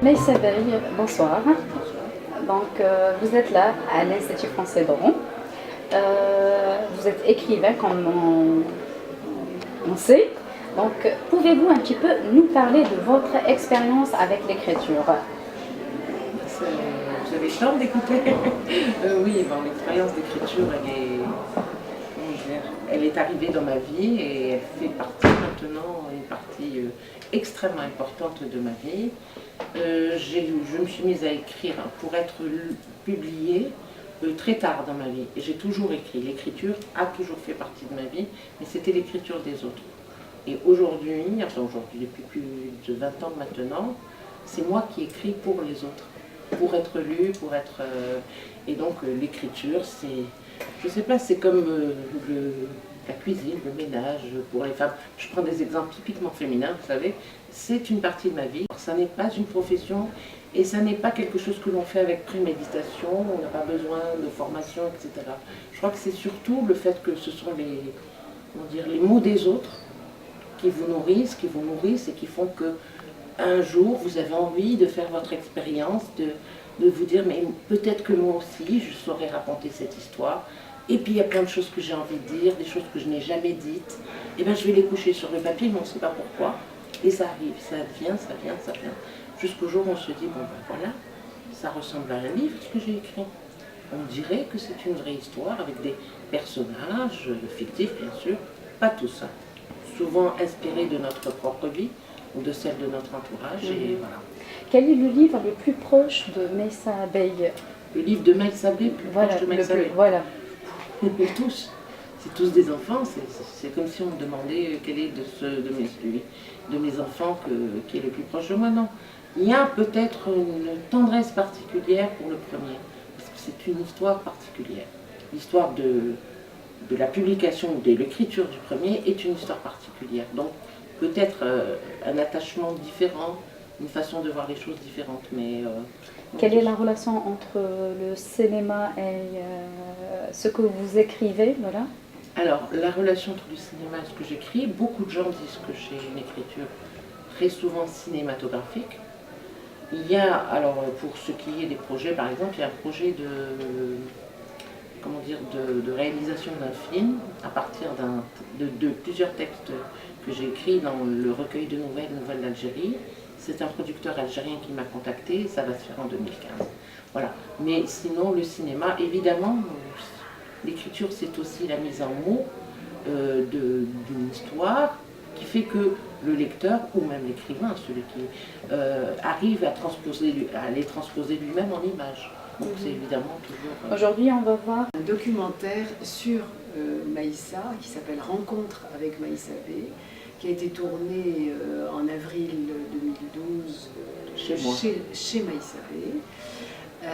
Maïssa Bey, bonsoir. Donc, vous êtes là à l'Institut français d'Oran. Vous êtes écrivain, comme on sait. Donc, pouvez-vous un petit peu nous parler de votre expérience avec l'écriture? Vous avez le temps d'écouter. Oui, bon, l'expérience d'écriture, elle est arrivée dans ma vie et elle fait partie maintenant, une partie extrêmement importante de ma vie. Je me suis mise à écrire pour être publiée très tard dans ma vie. Et j'ai toujours écrit. L'écriture a toujours fait partie de ma vie, mais c'était l'écriture des autres. Et aujourd'hui, depuis plus de 20 ans maintenant, c'est moi qui écris pour les autres, pour être lu, et donc l'écriture, c'est, je sais pas, c'est comme la cuisine, le ménage pour les femmes. Je prends des exemples typiquement féminins, vous savez, c'est une partie de ma vie. Ça n'est pas une profession et ça n'est pas quelque chose que l'on fait avec préméditation, on n'a pas besoin de formation, etc. Je crois que c'est surtout le fait que ce sont les mots des autres qui vous nourrissent et qui font que un jour vous avez envie de faire votre expérience, de vous dire mais peut-être que moi aussi je saurais raconter cette histoire. Et puis il y a plein de choses que j'ai envie de dire, des choses que je n'ai jamais dites. Et bien je vais les coucher sur le papier, mais on ne sait pas pourquoi. Et ça arrive, ça vient, jusqu'au jour où on se dit bon ben voilà, ça ressemble à un livre ce que j'ai écrit. On dirait que c'est une vraie histoire avec des personnages fictifs bien sûr, pas tous, hein. Souvent inspirés de notre propre vie ou de celle de notre entourage. Et voilà. Quel est le livre le plus proche de Maïssa Bey? Le livre de Maïssa Bey, plus proche de Maïssa Bey. Voilà. Tous. C'est tous des enfants. C'est comme si on me demandait quel est de mes enfants qui est le plus proche de moi. Non. Il y a peut-être une tendresse particulière pour le premier, parce que c'est une histoire particulière. L'histoire de la publication, de l'écriture du premier est une histoire particulière. Donc peut-être un attachement différent, une façon de voir les choses différentes. Mais quelle est la relation entre le cinéma et ce que vous écrivez, voilà? Alors, la relation entre le cinéma et ce que j'écris, beaucoup de gens disent que j'ai une écriture très souvent cinématographique. Il y a, alors pour ce qui est des projets, par exemple, il y a un projet de réalisation d'un film à partir de plusieurs textes que j'ai écrits dans le recueil de Nouvelles d'Algérie. C'est un producteur algérien qui m'a contacté, ça va se faire en 2015. Voilà. Mais sinon, le cinéma, évidemment, l'écriture c'est aussi la mise en mots d'une histoire qui fait que le lecteur, ou même l'écrivain, celui qui arrive à les transposer lui-même en images. Donc c'est évidemment toujours... Aujourd'hui, on va voir un documentaire sur Maïssa qui s'appelle Rencontre avec Maïssa Bey, qui a été tourné en avril 2012 chez Maïssa Bey.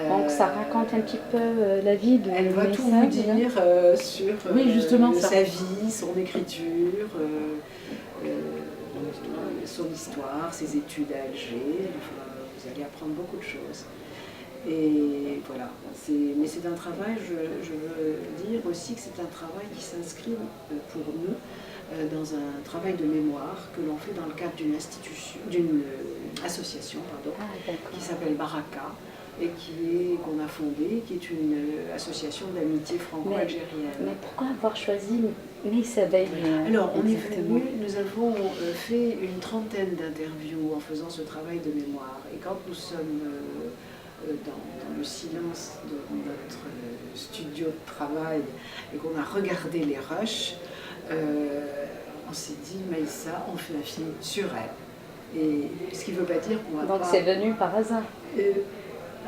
Donc ça raconte un petit peu la vie de Elle va Maïssa, tout vous dire sur oui, justement, sa vie, son écriture, son histoire, ses études à Alger. Enfin, vous allez apprendre beaucoup de choses. Et voilà, mais c'est un travail, je veux dire aussi que c'est un travail qui s'inscrit pour nous dans un travail de mémoire que l'on fait dans le cadre d'une association qui s'appelle Baraka et qu'on a fondée, qui est une association d'amitié franco-algérienne. Mais pourquoi avoir choisi Maïssa Bey? Alors, nous avons fait une trentaine d'interviews en faisant ce travail de mémoire. Et quand nous sommes dans le silence de notre studio de travail et qu'on a regardé les rushs, on s'est dit, Maïssa, on fait un film sur elle. Et ce qui ne veut pas dire qu'on va Donc c'est venu par hasard?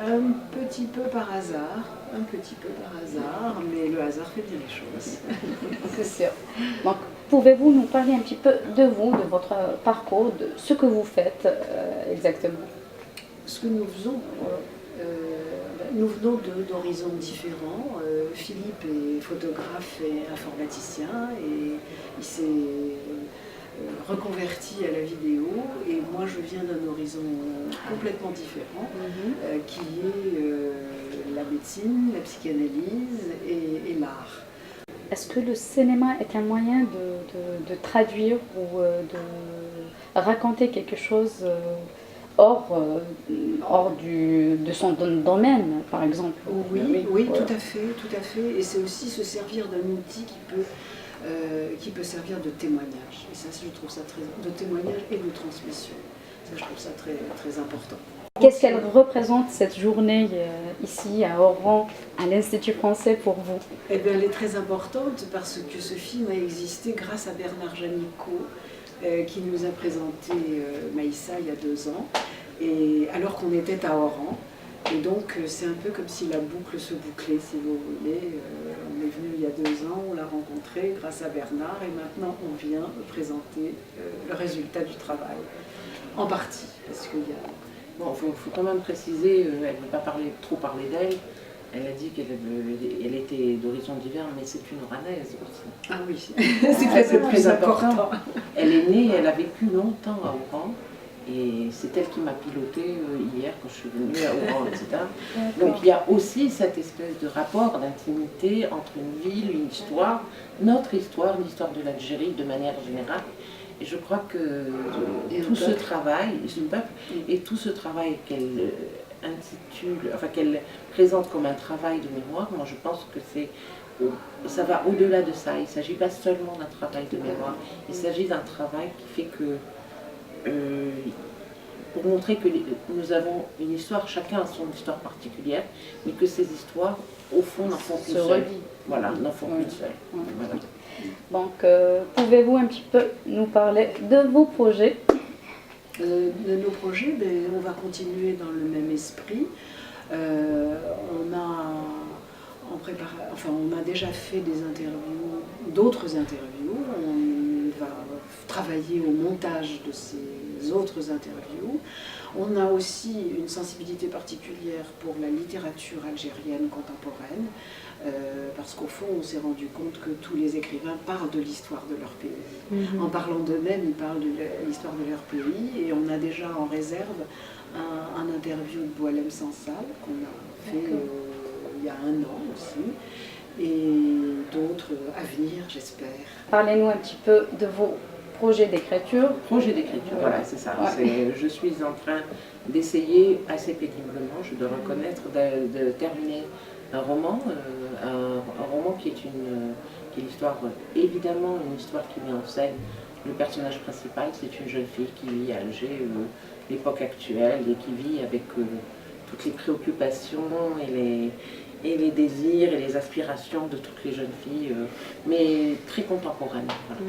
Un petit peu par hasard, mais le hasard fait bien les choses. C'est sûr. Donc pouvez-vous nous parler un petit peu de vous, de votre parcours, de ce que vous faites exactement? Ce que nous faisons, nous venons d'horizons différents. Philippe est photographe et informaticien et il s'est reconverti à la vidéo, et moi je viens d'un horizon complètement différent qui est la médecine, la psychanalyse et l'art. Est-ce que le cinéma est un moyen de traduire ou de raconter quelque chose hors de son domaine, par exemple. Oui, Voilà. tout à fait. Et c'est aussi se servir d'un outil qui peut servir de témoignage. Et ça, je trouve ça de témoignage et de transmission. Ça, je trouve ça très, très important. Qu'est-ce qu'elle représente cette journée ici à Oran, à l'Institut français pour vous? Eh bien, elle est très importante parce que ce film a existé grâce à Bernard Janicot, qui nous a présenté Maïssa il y a 2 ans, et alors qu'on était à Oran. Et donc c'est un peu comme si la boucle se bouclait, si vous voulez. On est venu il y a 2 ans, on l'a rencontré grâce à Bernard, et maintenant on vient présenter le résultat du travail, en partie, parce qu'il y a... Bon, faut quand même préciser, elle ne veut pas trop parler d'elle. Elle a dit qu'elle était d'horizon divers, mais c'est une Oranaise aussi. Ah oui, c'est très important. Elle est née, elle a vécu longtemps à Oran, et c'est elle qui m'a pilotée hier quand je suis venue à Oran, etc. Donc il y a aussi cette espèce de rapport d'intimité entre une ville, une histoire, notre histoire, l'histoire de l'Algérie de manière générale. Et je crois que tout ce travail, et tout ce travail qu'elle intitule, enfin qu'elle présente comme un travail de mémoire, moi je pense que ça va au-delà de ça. Il ne s'agit pas seulement d'un travail de mémoire, il s'agit d'un travail qui fait que, pour montrer que nous avons une histoire, chacun a son histoire particulière, mais que ces histoires, au fond, n'en font qu'une seule. Voilà, n'en font qu'une seule. Voilà. Donc, pouvez-vous un petit peu nous parler de vos projets? De nos projets, on va continuer dans le même esprit. On a déjà fait d'autres interviews. On va travailler au montage de ces autres interviews. On a aussi une sensibilité particulière pour la littérature algérienne contemporaine, parce qu'au fond, on s'est rendu compte que tous les écrivains parlent de l'histoire de leur pays. En parlant d'eux-mêmes, ils parlent de l'histoire de leur pays, et on a déjà en réserve un interview de Boualem Sansal qu'on a fait il y a 1 an aussi, et d'autres à venir, j'espère. Parlez-nous un petit peu de vos projets d'écriture. Projet d'écriture, voilà, c'est ça. Ouais. Je suis en train d'essayer assez péniblement, je dois reconnaître, de terminer un roman, un roman qui est l'histoire, évidemment une histoire qui met en scène le personnage principal. C'est une jeune fille qui vit à Alger, l'époque actuelle, et qui vit avec toutes les préoccupations et les désirs et les aspirations de toutes les jeunes filles, mais très contemporaines. Voilà.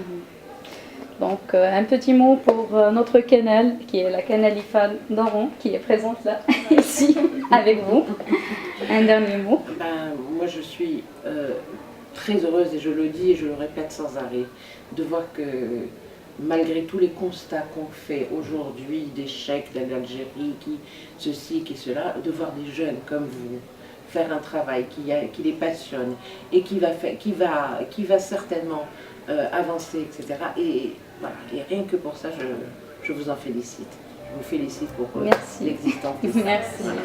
Donc un petit mot pour notre Canal, qui est la Canalifa d'Oran, qui est présente là, ici, avec vous. Un dernier mot. Moi je suis très heureuse, et je le dis et je le répète sans arrêt, de voir que malgré tous les constats qu'on fait aujourd'hui, d'échecs de l'Algérie, qui ceci, qui cela, de voir des jeunes comme vous faire un travail qui les passionne et qui va certainement avancer, etc. Et voilà, et rien que pour ça, je vous en félicite. Je vous félicite pour l'existence. Merci. Voilà.